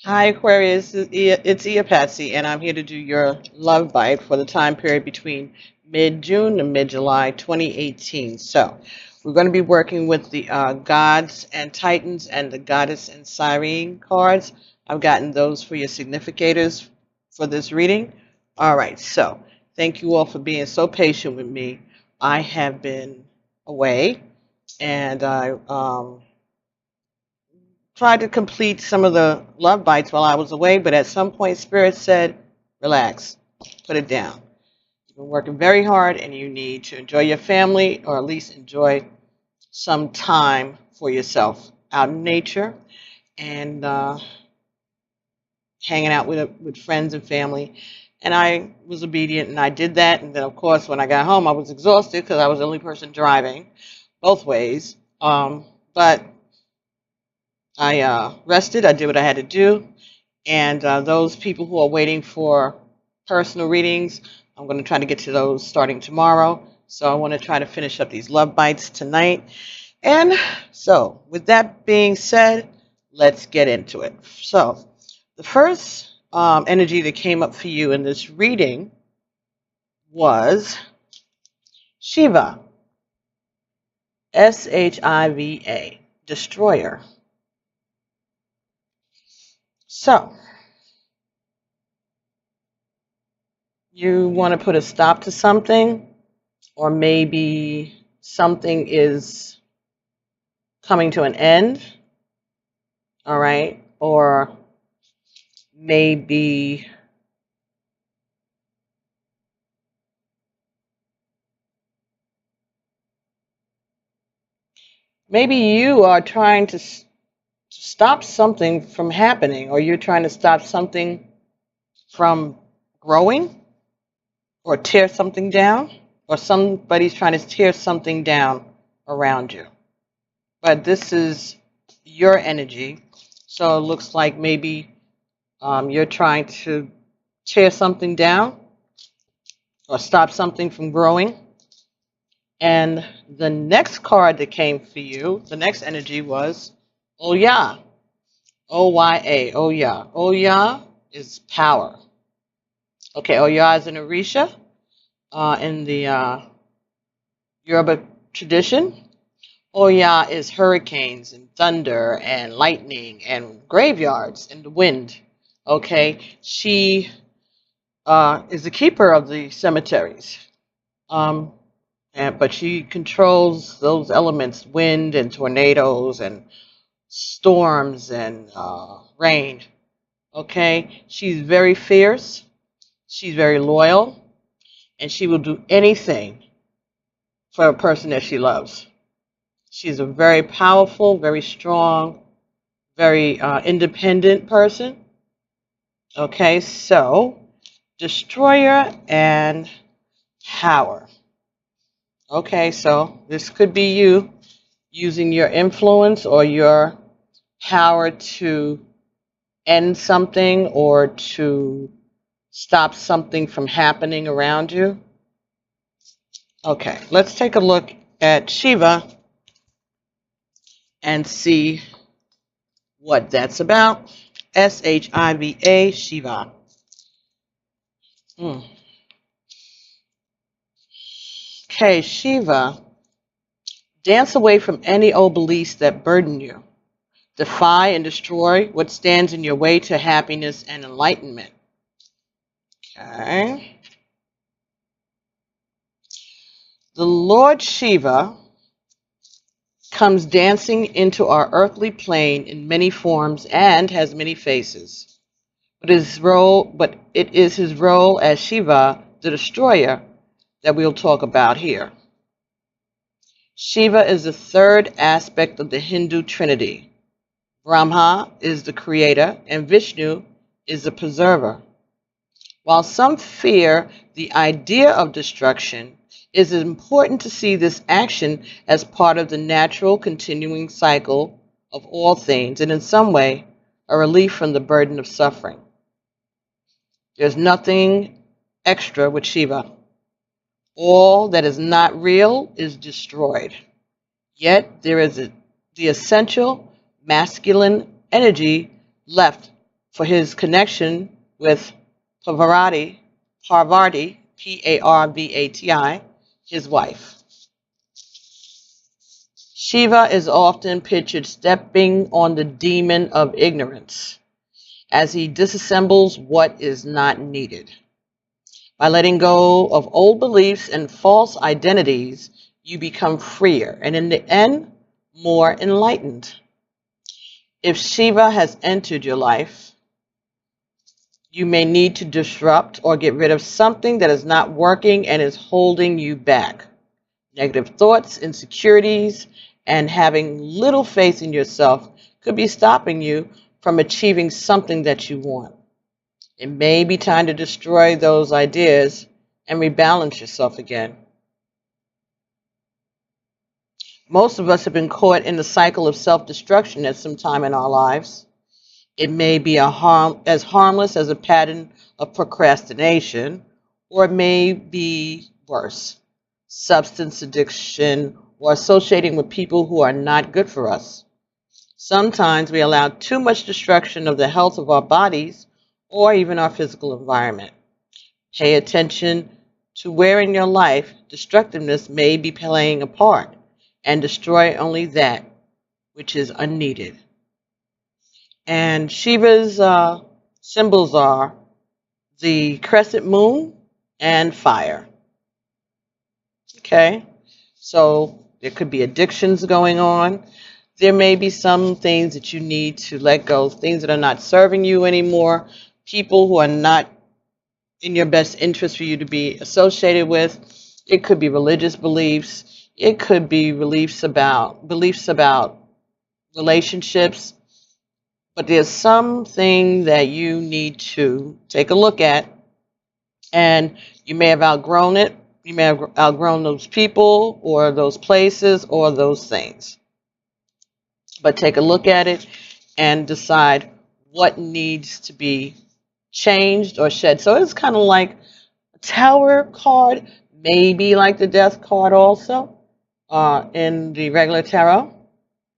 Hi, Aquarius. It's Patsy, and I'm here to do your love bite for the time period between mid-June and mid-July 2018. So, we're going to be working with the Gods and Titans and the Goddess and Siren cards. I've gotten those for your significators for this reading. All right, so thank you all for being so patient with me. I have been away, and I tried to complete some of the love bites while I was away, but at some point, Spirit said, relax, put it down. You've been working very hard and you need to enjoy your family or at least enjoy some time for yourself out in nature and hanging out with friends and family. And I was obedient and I did that. And then, of course, when I got home, I was exhausted because I was the only person driving both ways. But I rested. I did what I had to do. And those people who are waiting for personal readings, I'm going to try to get to those starting tomorrow. So I want to try to finish up these love bites tonight. And so, with that being said, let's get into it. So, the first energy that came up for you in this reading was Shiva, Shiva, destroyer. So, you want to put a stop to something, or maybe something is coming to an end, all right? Or maybe you are trying to stop something from happening, or you're trying to stop something from growing, or tear something down, or somebody's trying to tear something down around you. But this is your energy, so it looks like maybe you're trying to tear something down or stop something from growing. And the next card that came for you, the next energy was Oya. Oya. Oya. Oya is power. Okay, Oya is an Orisha in the Yoruba tradition. Oya is hurricanes and thunder and lightning and graveyards and the wind. Okay, she is the keeper of the cemeteries. But she controls those elements, wind and tornadoes and storms and rain. Okay, she's very fierce. She's very loyal, and she will do anything for a person that she loves. She's a very powerful, very strong, very independent person. Okay, so destroyer and power. Okay, so this could be you using your influence or your power to end something or to stop something from happening around you. Okay, let's take a look at Shiva and see what that's about. Shiva, Shiva. Okay, Shiva, dance away from any old beliefs that burden you. Defy and destroy what stands in your way to happiness and enlightenment. Okay. The Lord Shiva comes dancing into our earthly plane in many forms and has many faces. But it is his role as Shiva, the destroyer, that we'll talk about here. Shiva is the third aspect of the Hindu Trinity. Brahma is the creator and Vishnu is the preserver. While some fear the idea of destruction, it is important to see this action as part of the natural continuing cycle of all things and in some way a relief from the burden of suffering. There's nothing extra with Shiva. All that is not real is destroyed. Yet there is the essential masculine energy left for his connection with Parvati, Parvati, his wife. Shiva is often pictured stepping on the demon of ignorance as he disassembles what is not needed. By letting go of old beliefs and false identities, you become freer and in the end, more enlightened. If Shiva has entered your life, you may need to disrupt or get rid of something that is not working and is holding you back. Negative thoughts, insecurities, and having little faith in yourself could be stopping you from achieving something that you want. It may be time to destroy those ideas and rebalance yourself again. Most of us have been caught in the cycle of self-destruction at some time in our lives. It may be as harmless as a pattern of procrastination, or it may be worse, substance addiction, or associating with people who are not good for us. Sometimes we allow too much destruction of the health of our bodies or even our physical environment. Pay attention to where in your life destructiveness may be playing a part and destroy only that which is unneeded. And Shiva's symbols are the crescent moon and fire. Okay, so there could be addictions going on. There may be some things that you need to let go, things that are not serving you anymore, people who are not in your best interest for you to be associated with. It could be religious beliefs. It could be beliefs about relationships. But there's something that you need to take a look at, and you may have outgrown it. You may have outgrown those people or those places or those things. But take a look at it and decide what needs to be changed or shed. So it's kind of like a Tower card, maybe like the Death card also in the regular tarot.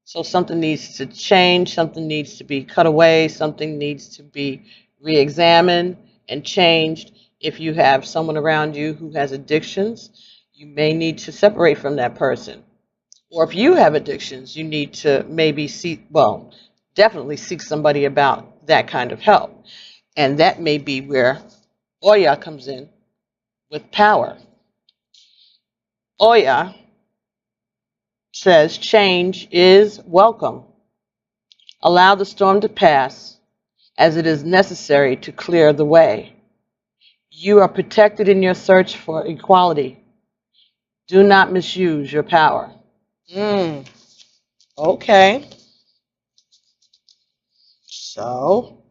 So something needs to change, something needs to be cut away, something needs to be re-examined and changed. If you have someone around you who has addictions, you may need to separate from that person. Or if you have addictions, you need to maybe definitely seek somebody about that kind of help. And that may be where Oya comes in with power. Oya says change is welcome. Allow the storm to pass as it is necessary to clear the way. You are protected in your search for equality. Do not misuse your power. Okay. So,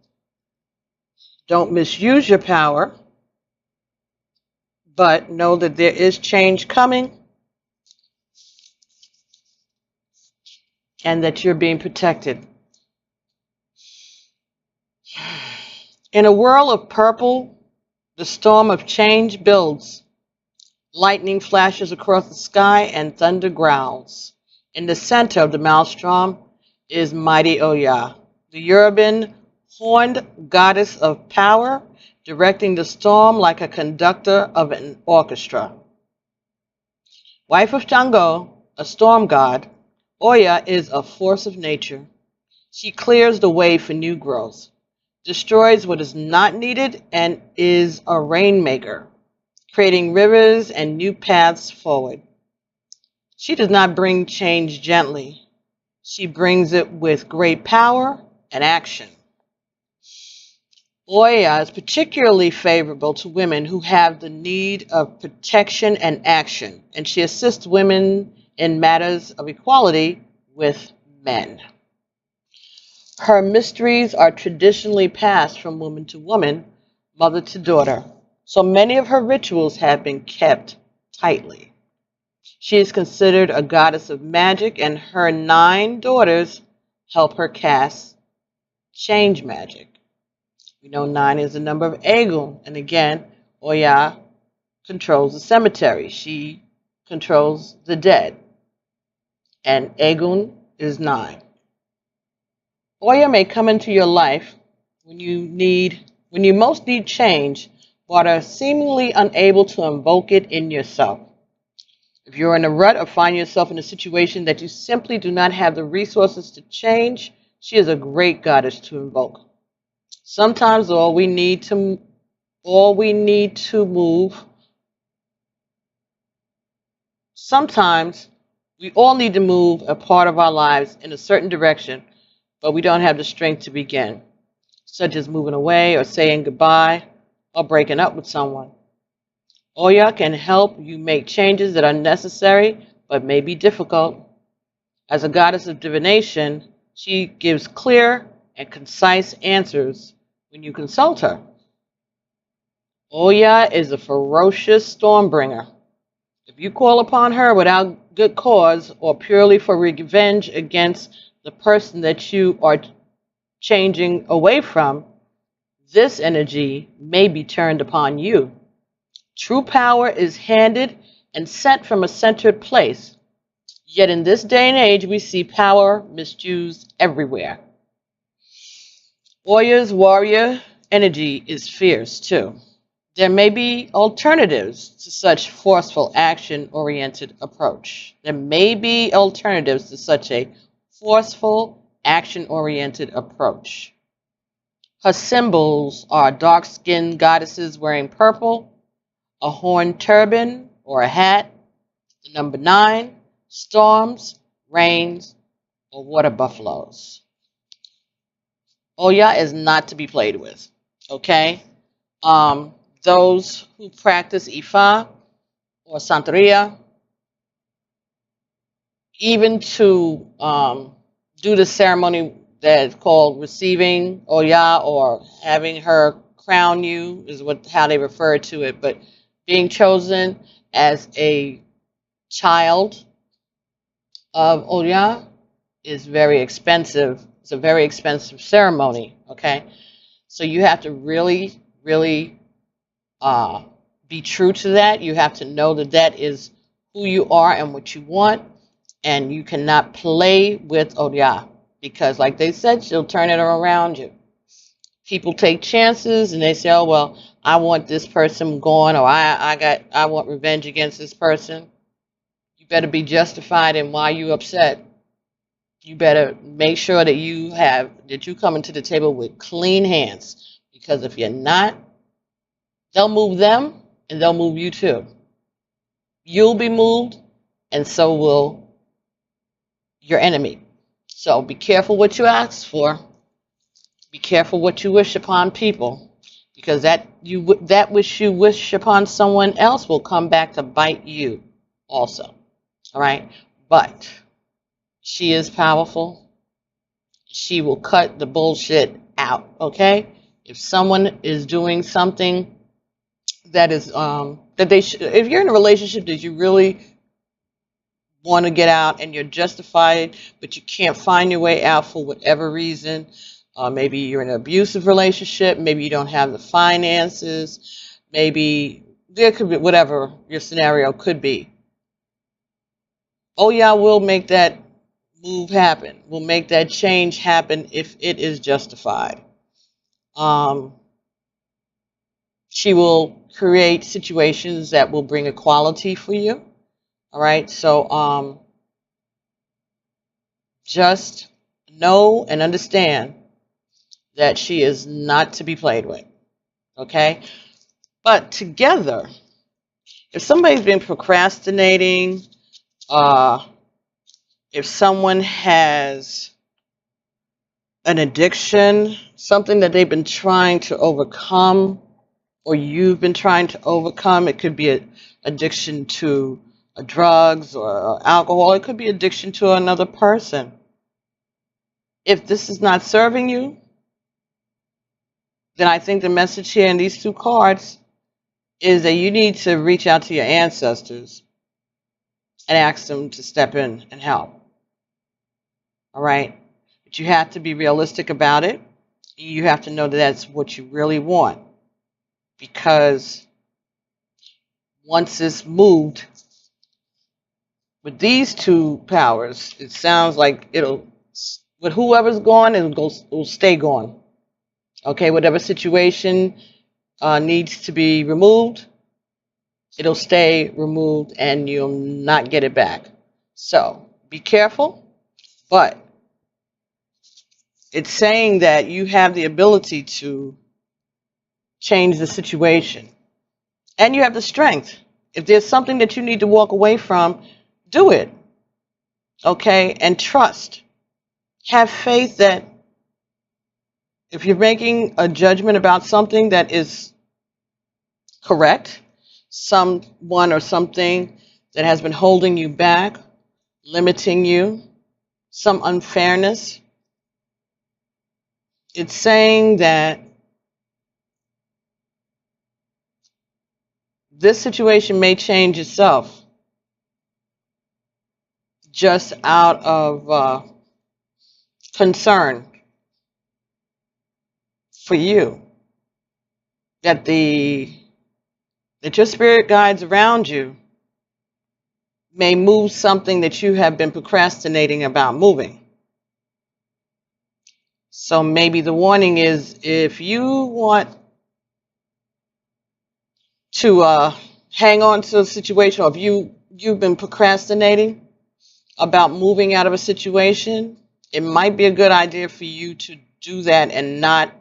don't misuse your power, but know that there is change coming and that you're being protected. In a whirl of purple, the storm of change builds. Lightning flashes across the sky and thunder growls. In the center of the maelstrom is mighty Oya, the Yoruban horned goddess of power, directing the storm like a conductor of an orchestra. Wife of Shango, a storm god, Oya is a force of nature. She clears the way for new growth, destroys what is not needed, and is a rainmaker, creating rivers and new paths forward. She does not bring change gently. She brings it with great power and action. Oya is particularly favorable to women who have the need of protection and action, and she assists women in matters of equality with men. Her mysteries are traditionally passed from woman to woman, mother to daughter, so many of her rituals have been kept tightly. She is considered a goddess of magic, and her 9 daughters help her cast change magic. We know 9 is the number of Egun, and again, Oya controls the cemetery. She controls the dead, and Egun is 9. Oya may come into your life when you most need change, but are seemingly unable to invoke it in yourself. If you're in a rut or find yourself in a situation that you simply do not have the resources to change, she is a great goddess to invoke. Sometimes sometimes we all need to move a part of our lives in a certain direction, but we don't have the strength to begin, such as moving away or saying goodbye or breaking up with someone. Oya can help you make changes that are necessary but may be difficult. As a goddess of divination, she gives clear and concise answers when you consult her. Oya is a ferocious stormbringer. If you call upon her without good cause or purely for revenge against the person that you are changing away from, this energy may be turned upon you. True power is handed and sent from a centered place. Yet in this day and age, we see power misused everywhere. Oya's warrior energy is fierce too. There may be alternatives to such forceful action-oriented approach. There may be alternatives to such a forceful action-oriented approach. Her symbols are dark-skinned goddesses wearing purple, a horn turban or a hat, the number 9, storms, rains, or water buffaloes. Oya is not to be played with, okay? Those who practice Ifa or Santeria, even to do the ceremony that's called receiving Oya or having her crown you is how they refer to it, but being chosen as a child of Oya is very expensive. It's a very expensive ceremony, okay? So you have to really, really be true to that. You have to know that that is who you are and what you want, and you cannot play with Oya because, like they said, she'll turn it around you. People take chances and they say, "Oh well, I want this person gone, or I want revenge against this person." You better be justified in why you upset. You better make sure that you come into the table with clean hands, because if you're not, they'll move them and they'll move you too. You'll be moved and so will your enemy. So be careful what you ask for. Be careful what you wish upon people, because that which you wish upon someone else will come back to bite you also. All right? But she is powerful. She will cut the bullshit out, okay? If someone is doing something that is if you're in a relationship that you really want to get out and you're justified, but you can't find your way out for whatever reason, maybe you're in an abusive relationship, maybe you don't have the finances, maybe there could be whatever your scenario could be. Oya will make that move happen, will make that change happen if it is justified. She will create situations that will bring equality for you. All right, so just know and understand that she is not to be played with, okay? But together, if somebody's been procrastinating, if someone has an addiction, something that they've been trying to overcome, or you've been trying to overcome, it could be an addiction to drugs or alcohol, it could be addiction to another person. If this is not serving you, then I think the message here in these 2 cards is that you need to reach out to your ancestors and ask them to step in and help. All right? But you have to be realistic about it. You have to know that that's what you really want. Because once it's moved, with these 2 powers, it sounds like with whoever's gone, it'll stay gone. Okay, whatever situation needs to be removed, it'll stay removed and you'll not get it back. So be careful, but it's saying that you have the ability to change the situation and you have the strength. If there's something that you need to walk away from, do it. Okay, and trust. Have faith that if you're making a judgment about something that is correct, someone or something that has been holding you back, limiting you, some unfairness, it's saying that this situation may change itself just out of concern for you, that your spirit guides around you may move something that you have been procrastinating about moving. So maybe the warning is, if you want to hang on to a situation, or if you've been procrastinating about moving out of a situation, it might be a good idea for you to do that and not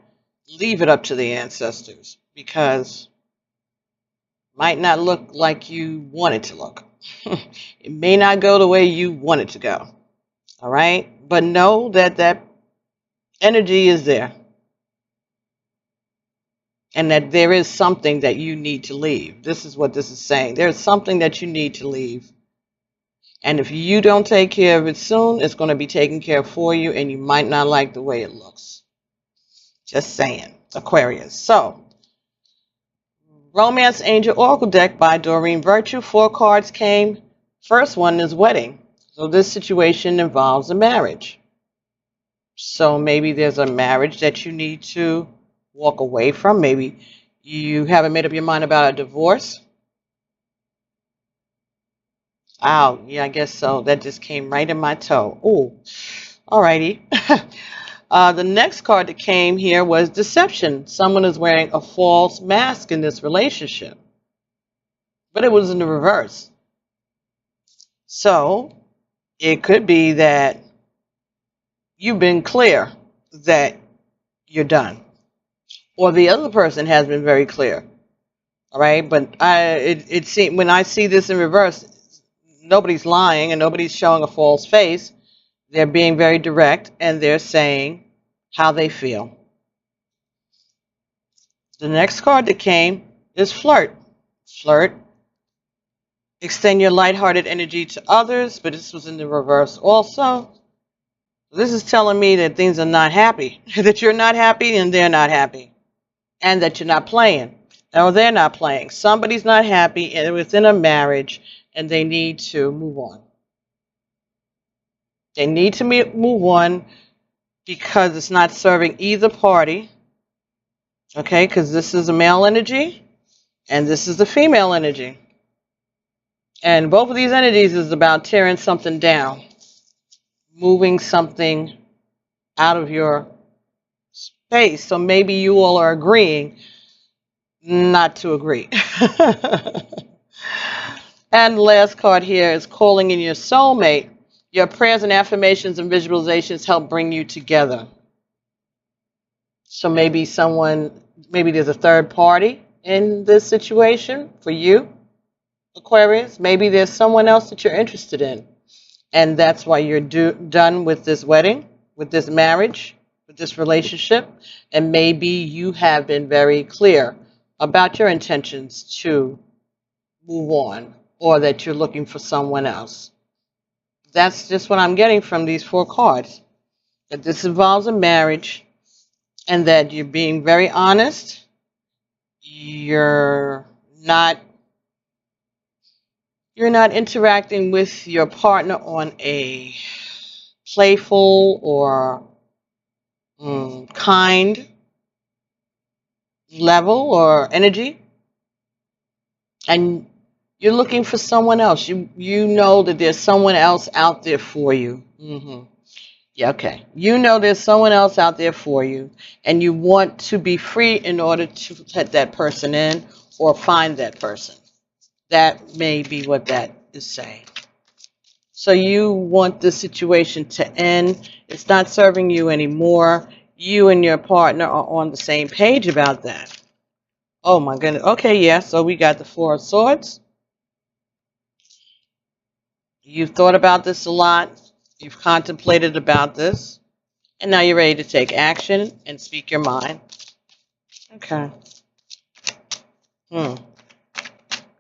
leave it up to the ancestors, because it might not look like you want it to look. It may not go the way you want it to go. All right? But know that that energy is there, and that there is something that you need to leave. This is what this is saying. There's something that you need to leave. And if you don't take care of it soon, it's going to be taken care of for you, and you might not like the way it looks. Just saying. Aquarius. So, Romance Angel Oracle deck by Doreen Virtue. 4 cards came. First one is wedding. So this situation involves a marriage. So maybe there's a marriage that you need to walk away from. Maybe you haven't made up your mind about a divorce. Oh, yeah, I guess so. That just came right in my toe. Oh, alrighty. The next card that came here was deception. Someone is wearing a false mask in this relationship. But it was in the reverse. So it could be that you've been clear that you're done, or the other person has been very clear. All right, but it seems, when I see this in reverse, nobody's lying and nobody's showing a false face. They're being very direct and they're saying how they feel. The next card that came is flirt. Flirt. Extend your lighthearted energy to others, but this was in the reverse also. This is telling me that things are not happy, that you're not happy and they're not happy, and that you're not playing. No, they're not playing. Somebody's not happy and within a marriage, and they need to move on. They need to move on because it's not serving either party. Okay, because this is a male energy and this is the female energy. And both of these energies is about tearing something down, moving something out of your space. So maybe you all are agreeing not to agree. And the last card here is calling in your soulmate. Your prayers and affirmations and visualizations help bring you together. So maybe there's a third party in this situation for you, Aquarius. Maybe there's someone else that you're interested in. And that's why you're done with this wedding, with this marriage, with this relationship. And maybe you have been very clear about your intentions to move on, or that you're looking for someone else. That's just what I'm getting from these 4 cards. That this involves a marriage, and that you're being very honest. You're not interacting with your partner on a playful or kind level or energy, and you're looking for someone else. You know that there's someone else out there for you. Yeah, okay. You know there's someone else out there for you, and you want to be free in order to let that person in or find that person. That may be what that is saying. So you want the situation to end. It's not serving you anymore. You and your partner are on the same page about that. Oh my goodness. Okay, yeah. So we got the Four of Swords. You've thought about this a lot. You've contemplated about this. And now you're ready to take action and speak your mind. Okay. Hmm.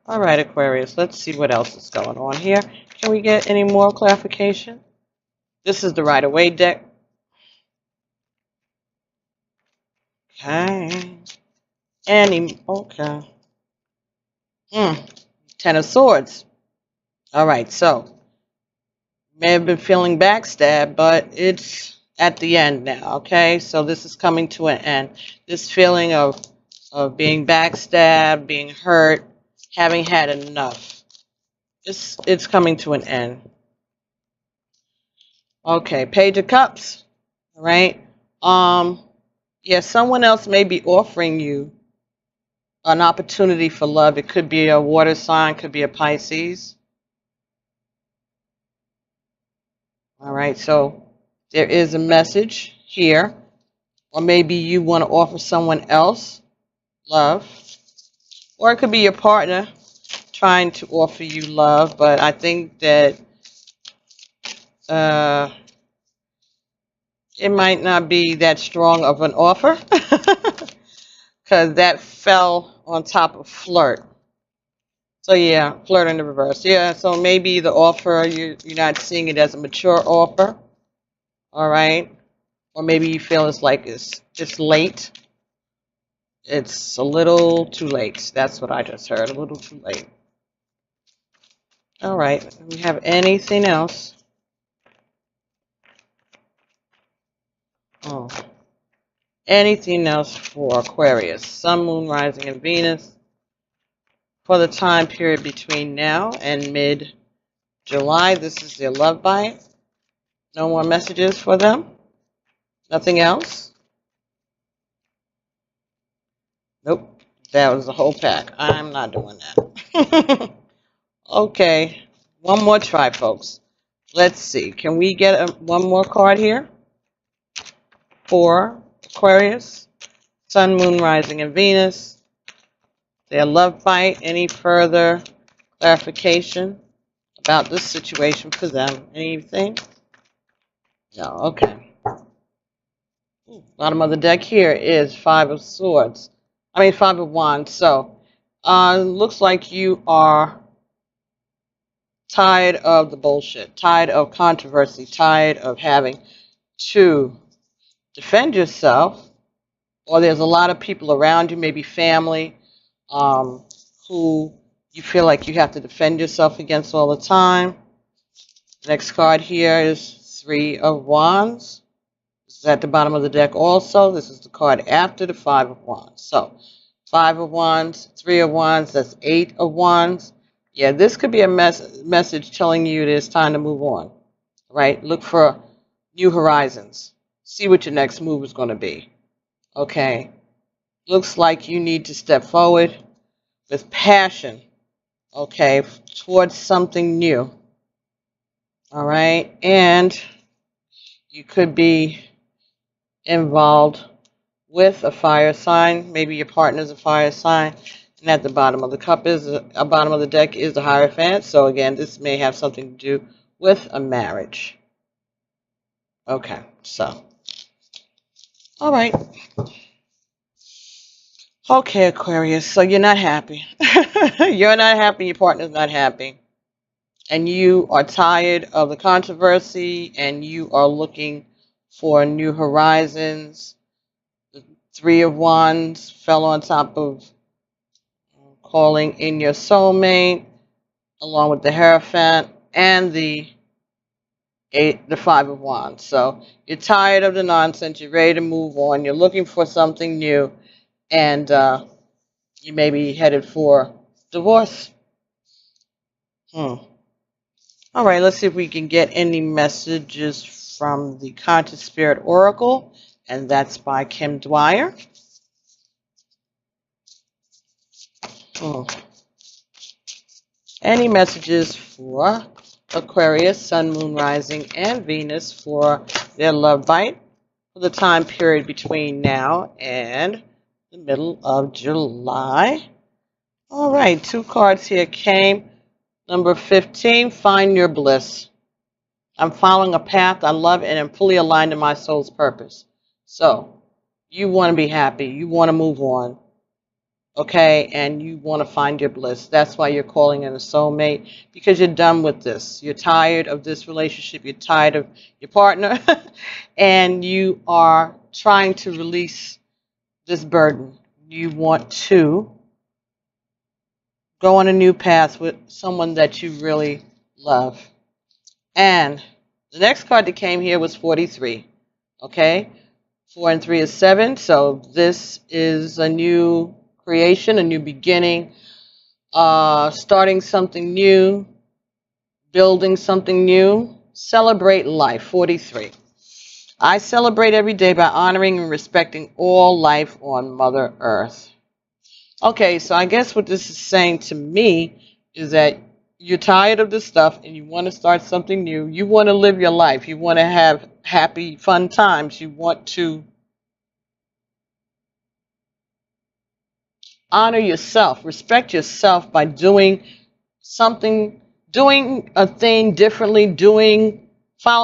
All right, Aquarius. Let's see what else is going on here. Can we get any more clarification? This is the Rider-Waite deck. Okay. Okay. Hmm. Ten of Swords. All right, so may have been feeling backstabbed, but it's at the end now, okay? So this is coming to an end. This feeling of being backstabbed, being hurt, having had enough. It's coming to an end. Okay, Page of Cups. All right. Yeah, someone else may be offering you an opportunity for love. It could be a water sign, could be a Pisces. All right, so there is a message here, or maybe you want to offer someone else love, or it could be your partner trying to offer you love, but I think that it might not be that strong of an offer because that fell on top of flirt. So yeah, flirt in the reverse. Yeah, so maybe the offer, you're not seeing it as a mature offer, all right? Or maybe you feel it's like it's late. It's a little too late. That's what I just heard, a little too late. All right, do we have anything else? Oh, anything else for Aquarius? Sun, Moon, Rising, and Venus for the time period between now and mid-July. This is their love bite. No more messages for them? Nothing else? Nope. That was the whole pack. I'm not doing that. Okay. One more try, folks. Let's see. Can we get one more card here for Aquarius? Sun, Moon, Rising, and Venus. Their love bite. Any further clarification about this situation for them? Anything? No. Okay. Bottom of the deck here is Five of Swords. Five of Wands. So, looks like you are tired of the bullshit, tired of controversy, tired of having to defend yourself, or there's a lot of people around you, maybe family, who you feel like you have to defend yourself against all the time. Next card here is Three of Wands. This is at the bottom of the deck also. This is the card after the Five of Wands. So, Five of Wands, Three of Wands, that's Eight of Wands. Yeah, this could be a message telling you it's time to move on, right? Look for new horizons. See what your next move is going to be, okay? Looks like you need to step forward with passion, okay, towards something new, all right? And you could be involved with a fire sign. Maybe your partner's a fire sign. And at the bottom of the cup bottom of the deck is the Hierophant. So again, this may have something to do with a marriage. Okay, so. All right. Okay, Aquarius. So you're not happy. You're not happy. Your partner's not happy. And you are tired of the controversy and you are looking for new horizons. The Three of Wands fell on top of calling in your soulmate, along with the Hierophant and the Five of Wands. So you're tired of the nonsense. You're ready to move on. You're looking for something new, and you may be headed for divorce. All right, let's see if we can get any messages from the Conscious Spirit Oracle, and that's by Kim Dwyer. Any messages for Aquarius, Sun, Moon, Rising, and Venus for their love bite for the time period between now and the middle of July? All right, 2 cards here came. Number 15, find your bliss. I'm following a path I love and am fully aligned to my soul's purpose. So, you want to be happy. You want to move on. Okay, and you want to find your bliss. That's why you're calling in a soulmate, because you're done with this. You're tired of this relationship. You're tired of your partner, and you are trying to release this burden. You want to go on a new path with someone that you really love. And the next card that came here was 43. Okay, 4 and 3 is 7. So this is a new creation, a new beginning, starting something new, building something new. Celebrate life. 43. I celebrate every day by honoring and respecting all life on Mother Earth. Okay, so I guess what this is saying to me is that you're tired of this stuff and you want to start something new. You want to live your life. You want to have happy, fun times. You want to honor yourself, respect yourself by doing something, doing a thing differently,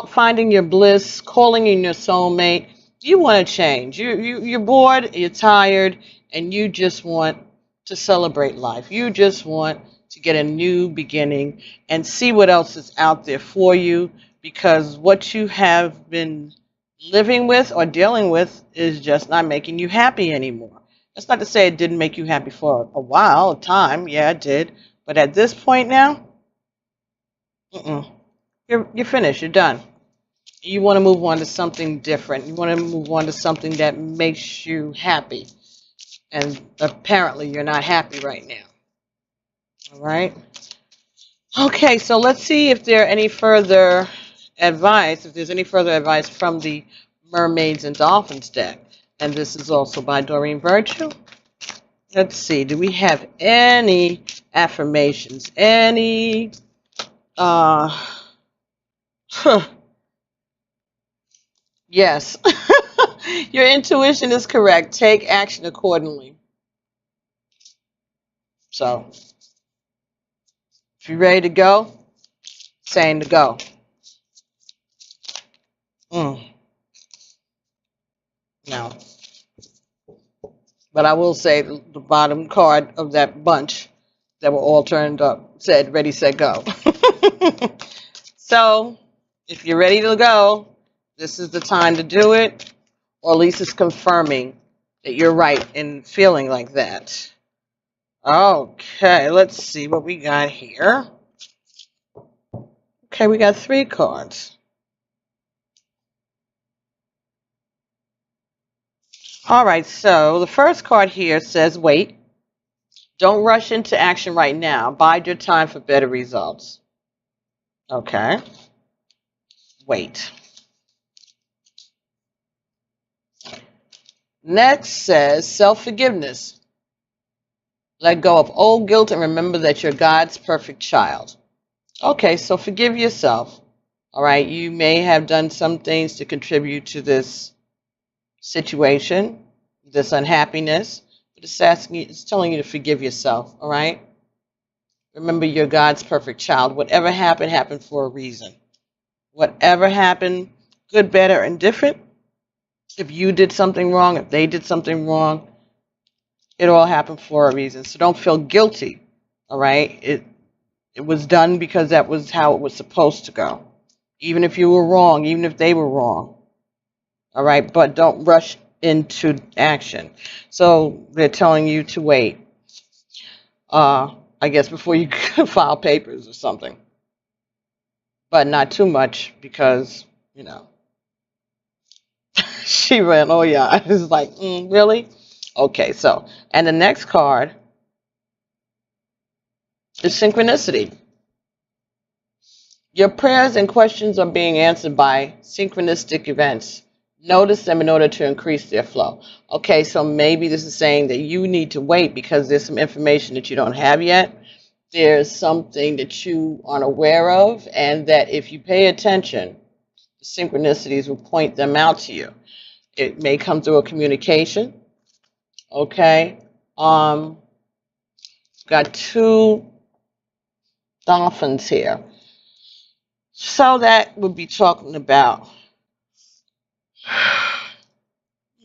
finding your bliss, calling in your soulmate. You want to change. You're bored, you're tired, and you just want to celebrate life. You just want to get a new beginning and see what else is out there for you, because what you have been living with or dealing with is just not making you happy anymore. That's not to say it didn't make you happy for a while, a time. Yeah, it did. But at this point now, you're finished. You're done. You want to move on to something different. You want to move on to something that makes you happy. And apparently you're not happy right now. All right? Okay, so let's see if there are any further advice, if there's any further advice from the Mermaids and Dolphins deck. And this is also by Doreen Virtue. Let's see, do we have any affirmations? Any, yes. Your intuition is correct. Take action accordingly. So, if you're ready to go, saying to go. No. But I will say the bottom card of that bunch that were all turned up said ready, set, go. So, if you're ready to go, this is the time to do it. Or at least it's confirming that you're right in feeling like that. Okay, let's see what we got here. Okay, we got 3 cards. All right, so the first card here says wait. Don't rush into action right now. Bide your time for better results. Okay. Wait. Next says self-forgiveness. Let go of old guilt and remember that you're God's perfect child. Okay, so forgive yourself. All right, you may have done some things to contribute to this situation, this unhappiness, but it's telling you to forgive yourself, all right? Remember, you're God's perfect child. Whatever happened, happened for a reason. Whatever happened, good, bad, or indifferent, if you did something wrong, if they did something wrong, it all happened for a reason. So don't feel guilty, all right? It was done because that was how it was supposed to go. Even if you were wrong, even if they were wrong. All right, but don't rush into action. So they're telling you to wait. I guess before you file papers or something. But not too much because, you know. She ran, oh yeah. It's like, really? Okay, so, and the next card is synchronicity. Your prayers and questions are being answered by synchronistic events. Notice them in order to increase their flow. Okay, so maybe this is saying that you need to wait because there's some information that you don't have yet. There's something that you aren't aware of, and that if you pay attention, the synchronicities will point them out to you. It may come through a communication. Okay. Got two dolphins here. So that would be talking about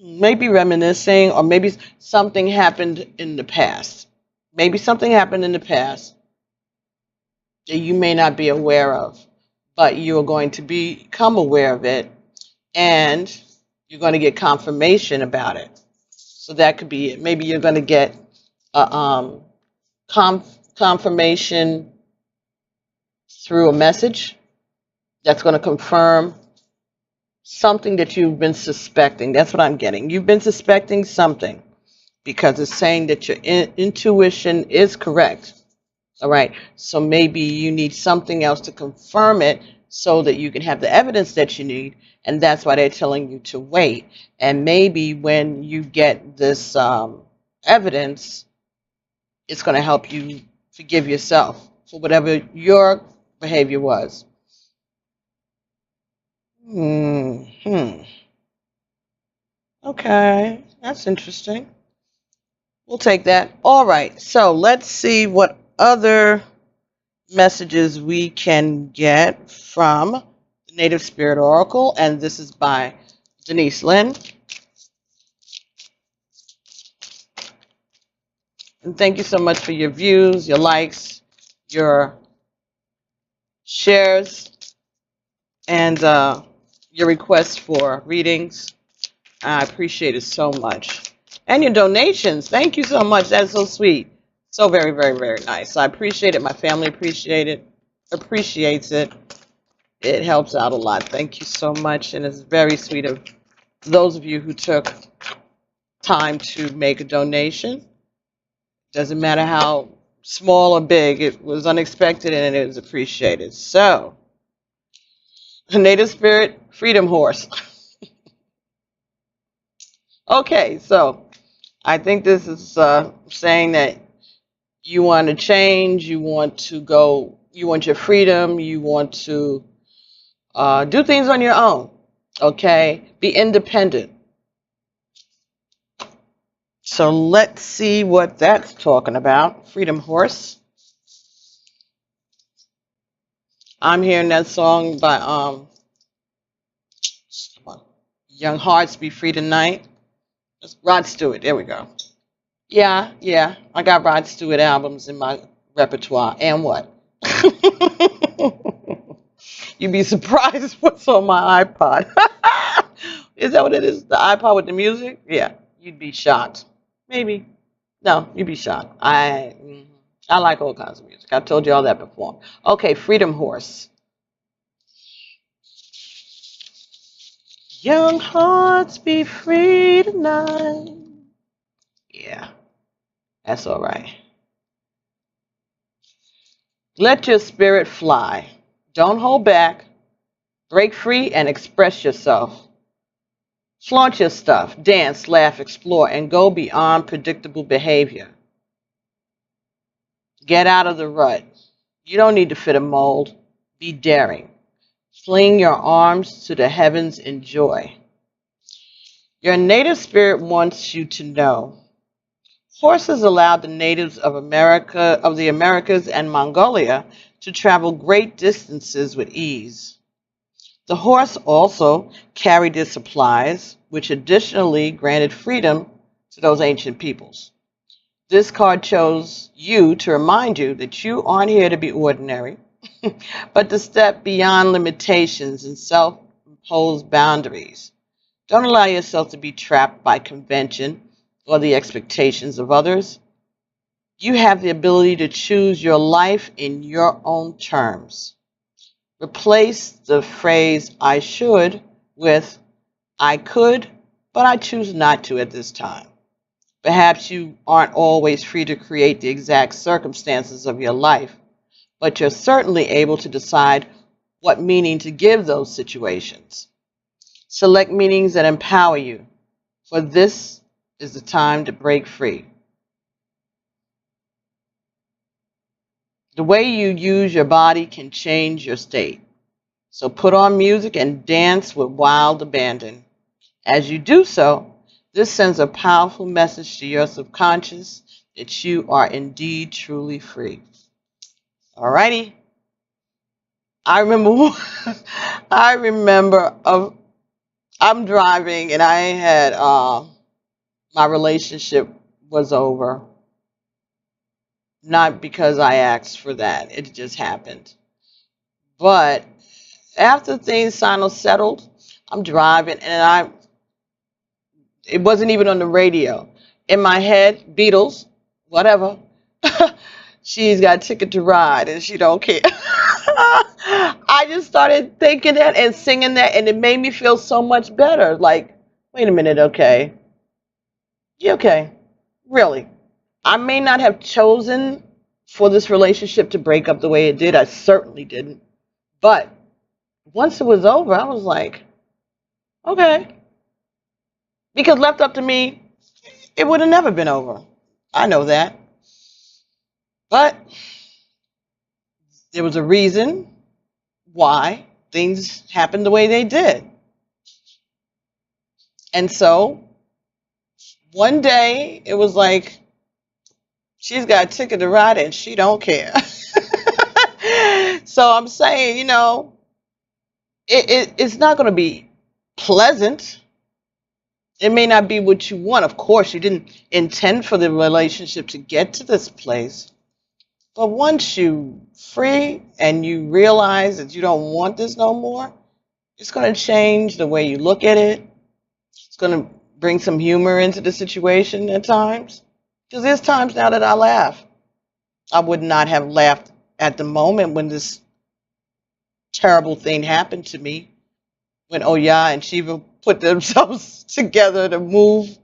maybe reminiscing, or maybe something happened in the past. Maybe something happened in the past that you may not be aware of, but you're going to become aware of it, and you're going to get confirmation about it. So that could be it. Maybe you're going to get a confirmation through a message that's going to confirm something that you've been suspecting. That's what I'm getting. You've been suspecting something because it's saying that your intuition is correct. All right. So maybe you need something else to confirm it so that you can have the evidence that you need. And that's why they're telling you to wait. And maybe when you get this evidence, it's going to help you forgive yourself for whatever your behavior was. Okay, that's interesting. We'll take that. All right, so let's see what other messages we can get from the Native Spirit Oracle, and this is by Denise Lynn. And thank you so much for your views, your likes, your shares, and your requests for readings. I appreciate it so much. And your donations. Thank you so much. That is so sweet. So very, very, very nice. I appreciate it. My family appreciates it. It helps out a lot. Thank you so much. And it's very sweet of those of you who took time to make a donation. Doesn't matter how small or big. It was unexpected and it was appreciated. So, the Native Spirit Freedom Horse. Okay, so I think this is saying that you want to change, you want to go, you want your freedom, you want to do things on your own, okay? Be independent. So let's see what that's talking about. Freedom Horse. I'm hearing that song by Young Hearts Be Free Tonight. Rod Stewart, there we go. Yeah, I got Rod Stewart albums in my repertoire. And what? You'd be surprised what's on my iPod. Is that what it is? The iPod with the music? Yeah, you'd be shocked. Maybe. No, you'd be shocked. I like all kinds of music. I've told you all that before. Okay, Freedom Horse. Young hearts be free tonight. Yeah, that's all right. Let your spirit fly. Don't hold back. Break free and express yourself. Flaunt your stuff. Dance, laugh, explore, and go beyond predictable behavior. Get out of the rut. You don't need to fit a mold. Be daring. Fling your arms to the heavens in joy. Your native spirit wants you to know. Horses allowed the natives of the Americas and Mongolia to travel great distances with ease. The horse also carried their supplies, which additionally granted freedom to those ancient peoples. This card chose you to remind you that you aren't here to be ordinary, but to step beyond limitations and self-imposed boundaries. Don't allow yourself to be trapped by convention or the expectations of others. You have the ability to choose your life in your own terms. Replace the phrase I should with I could, but I choose not to at this time. Perhaps you aren't always free to create the exact circumstances of your life, but you're certainly able to decide what meaning to give those situations. Select meanings that empower you, for this is the time to break free. The way you use your body can change your state. So put on music and dance with wild abandon. As you do so, this sends a powerful message to your subconscious that you are indeed truly free. Alrighty. I remember I'm driving and I had my relationship was over. Not because I asked for that. It just happened. But after things kind of settled, I'm driving and it wasn't even on the radio. In my head, Beatles, whatever. She's got a ticket to ride and she don't care. I just started thinking that and singing that, and it made me feel so much better. Like, wait a minute, okay. You okay? Really? I may not have chosen for this relationship to break up the way it did. I certainly didn't. But once it was over, I was like, okay. Because left up to me, it would have never been over. I know that. But there was a reason why things happened the way they did. And so one day it was like, she's got a ticket to ride and she don't care. So I'm saying, it's not going to be pleasant. It may not be what you want. Of course, you didn't intend for the relationship to get to this place. But once you free and you realize that you don't want this no more, it's going to change the way you look at it. It's going to bring some humor into the situation at times. Because there's times now that I laugh. I would not have laughed at the moment when this terrible thing happened to me. When Oya and Shiva put themselves together to move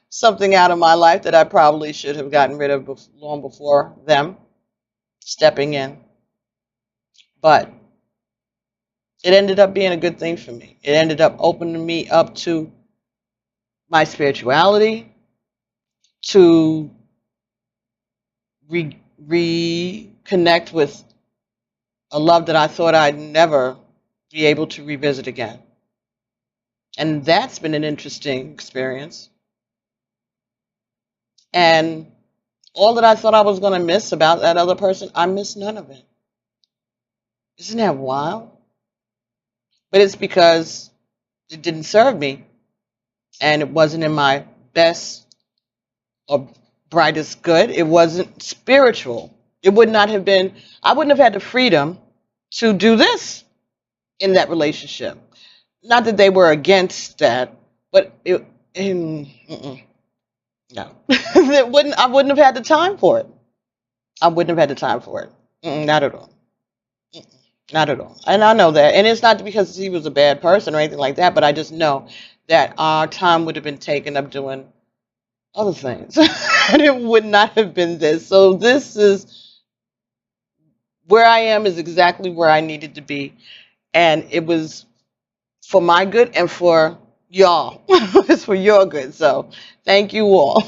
something out of my life that I probably should have gotten rid of long before them stepping in. But it ended up being a good thing for me. It ended up opening me up to my spirituality, to reconnect with a love that I thought I'd never be able to revisit again. And that's been an interesting experience. And all that I thought I was going to miss about that other person, I missed none of it. Isn't that wild? But it's because it didn't serve me. And it wasn't in my best or brightest good. It wasn't spiritual. It would not have been, I wouldn't have had the freedom to do this in that relationship. Not that they were against that, but no. I wouldn't have had the time for it. I wouldn't have had the time for it. Not at all. Not at all. And I know that. And it's not because he was a bad person or anything like that, but I just know that our time would have been taken up doing other things. And it would not have been this. So this is where I am, is exactly where I needed to be. And it was for my good and for y'all. It's for your good. So thank you all.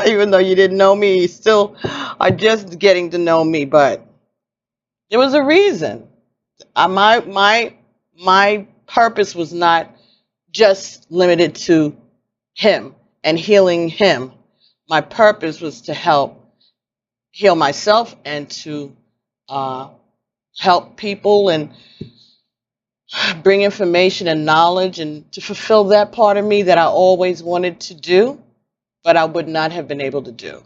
Even though you didn't know me, you still are just getting to know me. But there was a reason. My purpose was not just limited to him and healing him. My purpose was to help heal myself and to help people and bring information and knowledge and to fulfill that part of me that I always wanted to do, but I would not have been able to do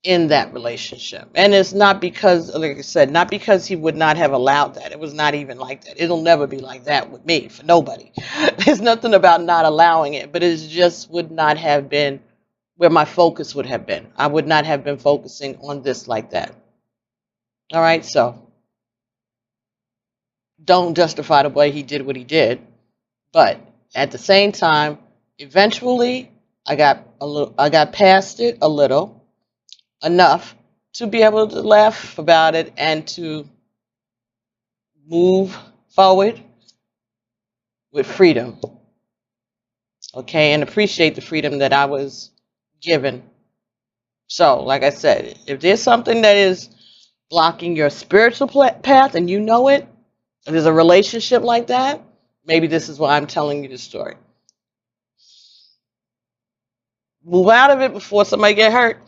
in that relationship. And it's not because, like I said, not because he would not have allowed that. It was not even like that. It'll never be like that with me, for nobody. There's nothing about not allowing it, but it just would not have been where my focus would have been. I would not have been focusing on this like that. All right, so don't justify the way he did what he did, but at the same time, eventually I got past it a little, enough to be able to laugh about it and to move forward with freedom, okay, and appreciate the freedom that I was given. So, like I said, if there's something that is blocking your spiritual path and you know it, if there's a relationship like that, maybe this is why I'm telling you the story. Move out of it before somebody get hurt.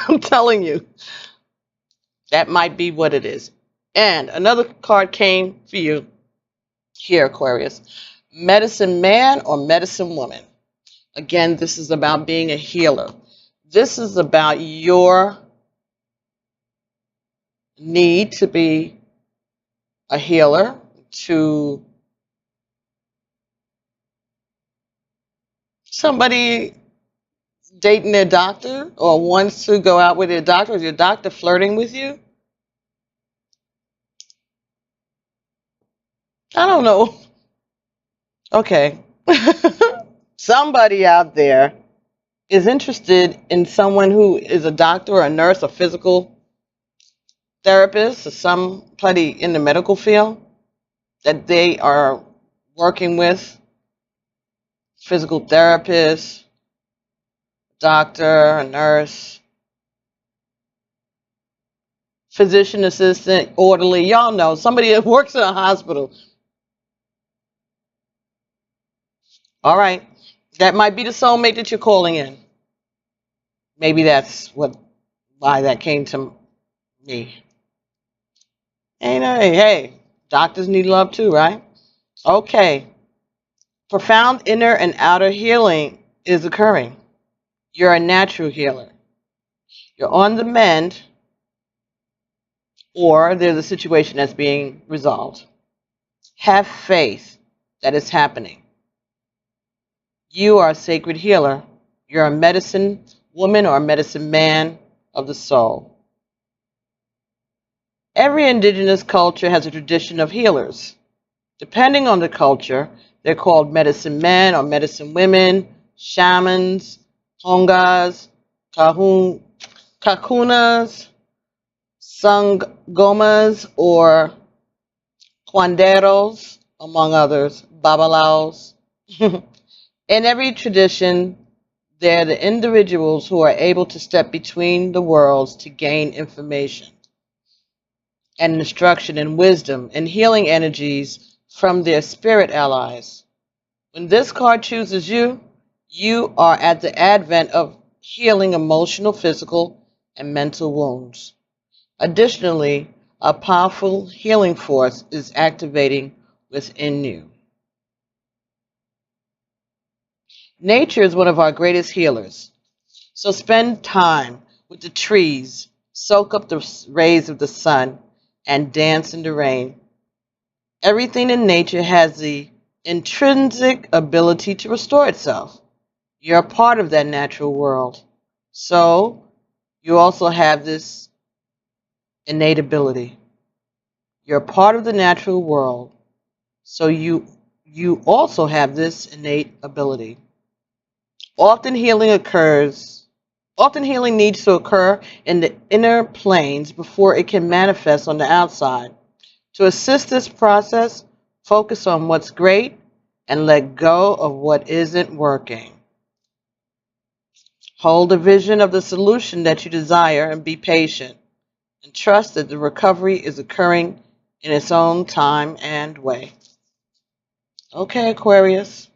I'm telling you, that might be what it is. And another card came for you here, Aquarius. Medicine man or medicine woman. Again, this is about being a healer. This is about your need to be a healer, to somebody dating their doctor or wants to go out with their doctor. Is your doctor flirting with you? I don't know. Okay. Somebody out there is interested in someone who is a doctor or a nurse or physical therapist or somebody in the medical field that they are working with, physical therapist, doctor, a nurse, physician assistant, orderly. Y'all know somebody that works in a hospital. All right. That might be the soulmate that you're calling in. Maybe that's why that came to me. Hey, doctors need love too, right? Okay. Profound inner and outer healing is occurring. You're a natural healer. You're on the mend, or there's a situation that's being resolved. Have faith that it's happening. You are a sacred healer. You're a medicine woman or a medicine man of the soul. Every indigenous culture has a tradition of healers. Depending on the culture, they're called medicine men or medicine women, shamans, hongas, kakunas, sangomas, or cuanderos, among others, babalaos. In every tradition, they're the individuals who are able to step between the worlds to gain information and instruction and wisdom and healing energies from their spirit allies. When this card chooses you, you are at the advent of healing emotional, physical, and mental wounds. Additionally, a powerful healing force is activating within you. Nature is one of our greatest healers. So spend time with the trees, soak up the rays of the sun, and dance in the rain. Everything in nature has the intrinsic ability to restore itself. You're a part of that natural world. So you also have this innate ability. You're a part of the natural world. So you also have this innate ability. Often healing needs to occur in the inner planes before it can manifest on the outside. To assist this process, focus on what's great and let go of what isn't working. Hold the vision of the solution that you desire and be patient, and trust that the recovery is occurring in its own time and way. Okay, Aquarius.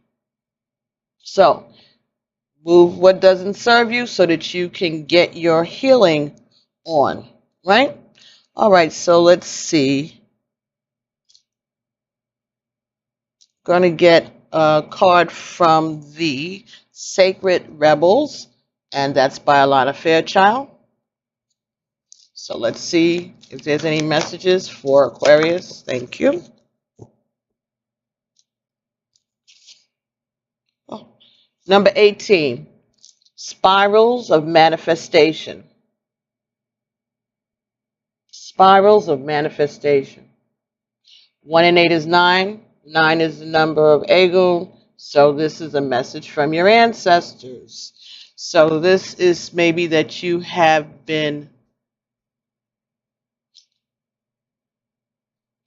So, move what doesn't serve you so that you can get your healing on, right? All right, so let's see. Going to get a card from the Sacred Rebels, and that's by Alana Fairchild. So let's see if there's any messages for Aquarius. Thank you. Oh, number 18, Spirals of Manifestation. Spirals of Manifestation. 1 and 8 is 9. 9 is the number of Egun. So this is a message from your ancestors. So this is maybe that you have been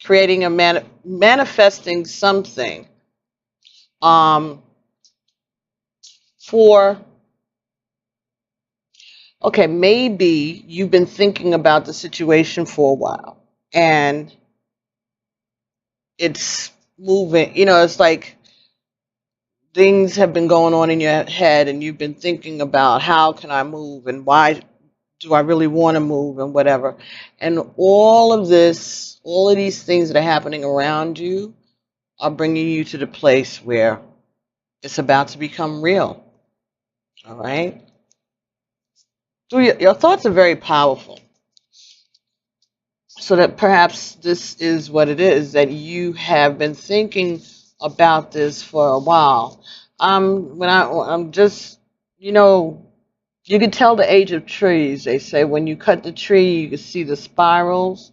creating a manifesting something for, okay, maybe you've been thinking about the situation for a while and it's moving, it's like things have been going on in your head and you've been thinking about how can I move and why do I really want to move and whatever. And all of these things that are happening around you are bringing you to the place where it's about to become real. All right? So your thoughts are very powerful. So that perhaps this is what it is, that you have been thinking about this for a while. I'm just, you can tell the age of trees. They say when you cut the tree, you can see the spirals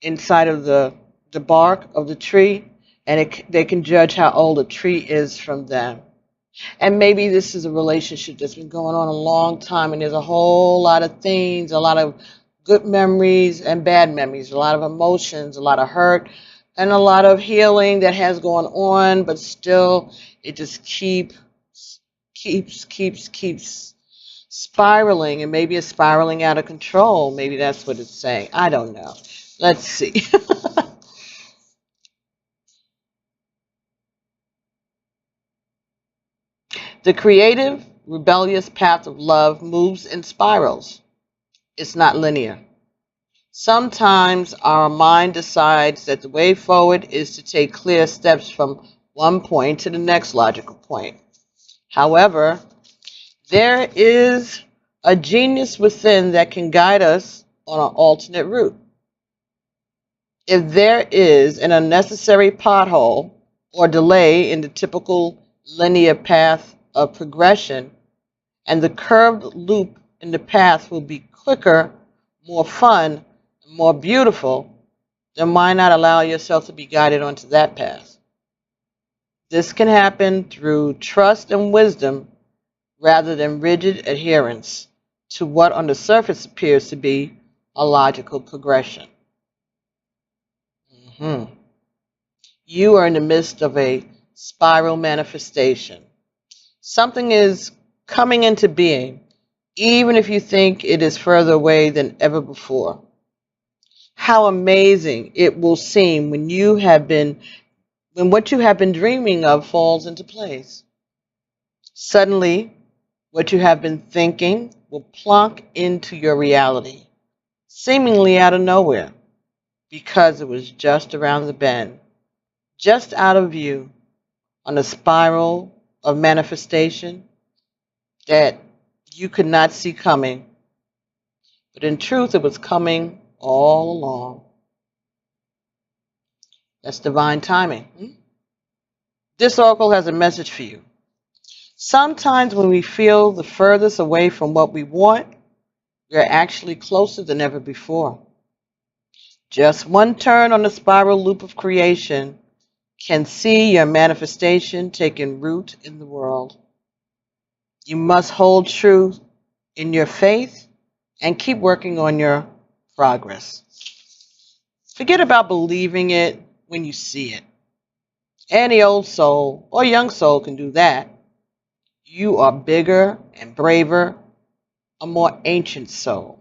inside of the bark of the tree, and they can judge how old a tree is from them. And maybe this is a relationship that's been going on a long time, and there's a whole lot of things, a lot of good memories and bad memories, a lot of emotions, a lot of hurt, and a lot of healing that has gone on, but still it just keeps spiraling, and maybe it's spiraling out of control. Maybe that's what it's saying. I don't know. Let's see. The creative, rebellious path of love moves in spirals. It's not linear. Sometimes our mind decides that the way forward is to take clear steps from one point to the next logical point. However, there is a genius within that can guide us on an alternate route. If there is an unnecessary pothole or delay in the typical linear path of progression, and the curved loop in the path will be quicker, more fun, more beautiful, then why not allow yourself to be guided onto that path? This can happen through trust and wisdom rather than rigid adherence to what on the surface appears to be a logical progression. You are in the midst of a spiral manifestation. Something is coming into being, even if you think it is further away than ever before. How amazing it will seem when what you have been dreaming of falls into place. Suddenly, what you have been thinking will plunk into your reality, seemingly out of nowhere, because it was just around the bend, just out of view, on a spiral of manifestation that you could not see coming. But in truth, it was coming all along. That's divine timing. This oracle has a message for you. Sometimes when we feel the furthest away from what we want, we're actually closer than ever before. Just one turn on the spiral loop of creation can see your manifestation taking root in the world. You must hold true in your faith and keep working on your progress. Forget about believing it when you see it. Any old soul or young soul can do that. You are bigger and braver, a more ancient soul.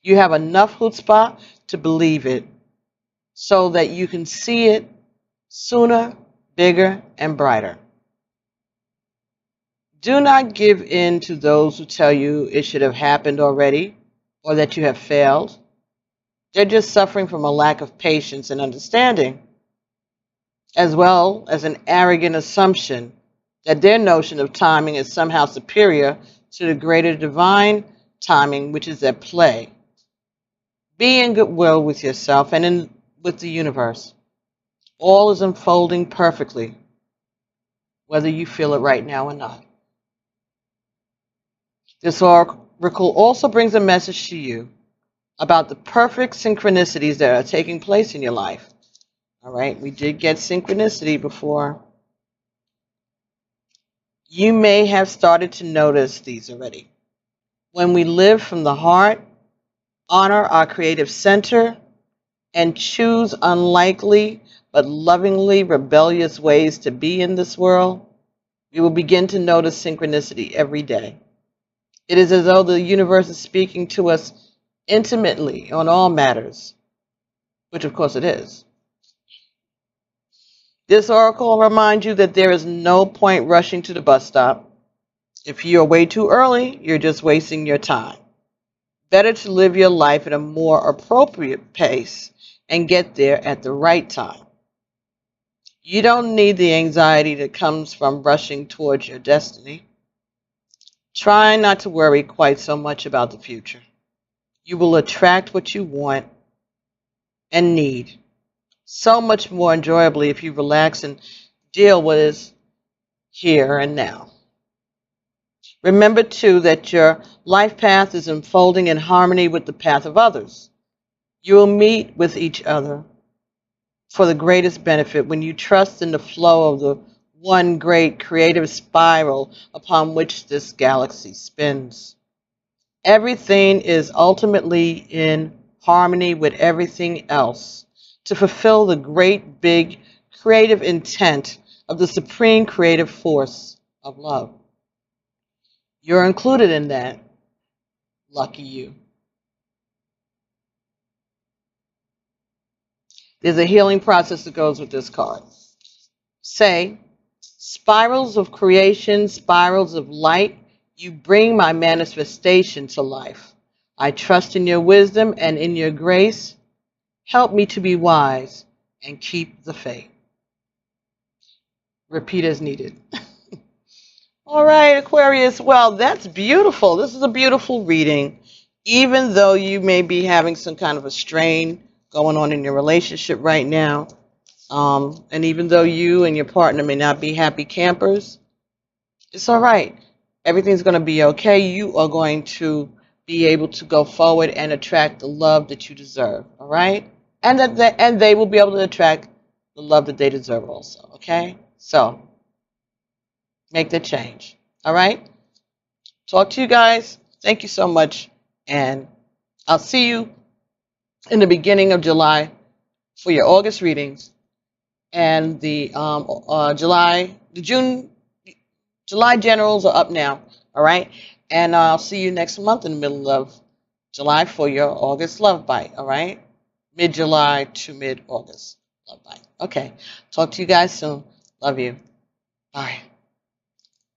You have enough chutzpah to believe it so that you can see it sooner, bigger, and brighter. Do not give in to those who tell you it should have happened already or that you have failed. They're just suffering from a lack of patience and understanding, as well as an arrogant assumption that their notion of timing is somehow superior to the greater divine timing which is at play. Be in goodwill with yourself and with the universe. All is unfolding perfectly, whether you feel it right now or not. This oracle also brings a message to you about the perfect synchronicities that are taking place in your life. All right, we did get synchronicity before. You may have started to notice these already. When we live from the heart, honor our creative center, and choose unlikely but lovingly rebellious ways to be in this world, we will begin to notice synchronicity every day. It is as though the universe is speaking to us intimately on all matters, which of course it is. This oracle will remind you that there is no point rushing to the bus stop. If you're way too early, you're just wasting your time. Better to live your life at a more appropriate pace and get there at the right time. You don't need the anxiety that comes from rushing towards your destiny. Try not to worry quite so much about the future. You will attract what you want and need so much more enjoyably if you relax and deal with it here and now. Remember, too, that your life path is unfolding in harmony with the path of others. You will meet with each other for the greatest benefit when you trust in the flow of the one great creative spiral upon which this galaxy spins. Everything is ultimately in harmony with everything else to fulfill the great big creative intent of the supreme creative force of love. You're included in that. Lucky you. There's a healing process that goes with this card. Say, spirals of creation, spirals of light, you bring my manifestation to life. I trust in your wisdom and in your grace. Help me to be wise and keep the faith. Repeat as needed. All right, Aquarius. Well, that's beautiful. This is a beautiful reading. Even though you may be having some kind of a strain going on in your relationship right now, and even though you and your partner may not be happy campers, it's all right. Everything's going to be okay. You are going to be able to go forward and attract the love that you deserve, all right? And they will be able to attract the love that they deserve also, okay? So, make that change, all right? Talk to you guys. Thank you so much, and I'll see you in the beginning of July for your August readings, and the July generals are up now, all right? And I'll see you next month in the middle of July for your August love bite, all right? Mid-July to mid-August love bite. Okay, talk to you guys soon. Love you. Bye.